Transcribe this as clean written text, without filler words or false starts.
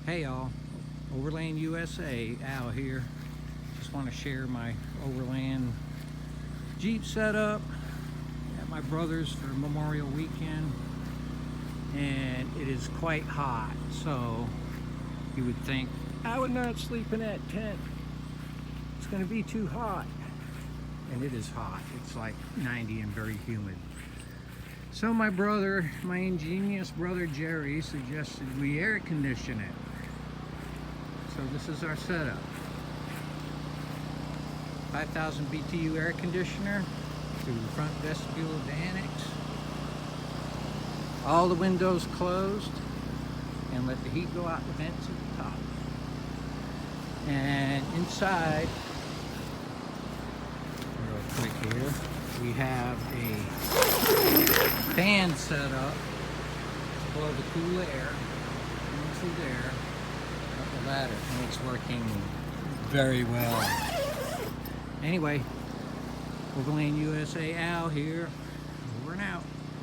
Hey y'all, Overland USA, Al here. Just want to share my Overland Jeep setup at my brother's for Memorial Weekend, and it is quite hot, so you would think I would not sleep in that tent. It's going to be too hot, and it is hot. It's like 90 and very humid. So my brother, my ingenious brother Jerry, suggested we air condition it. So this is our setup. 5,000 BTU air conditioner through the front vestibule of the annex. All the windows closed, and let the heat go out the vents at the top. And inside, real quick here, we have a fan set up to blow the cool air through there up the ladder, and it's working very well. Anyway, Overland USA Al here, over and out.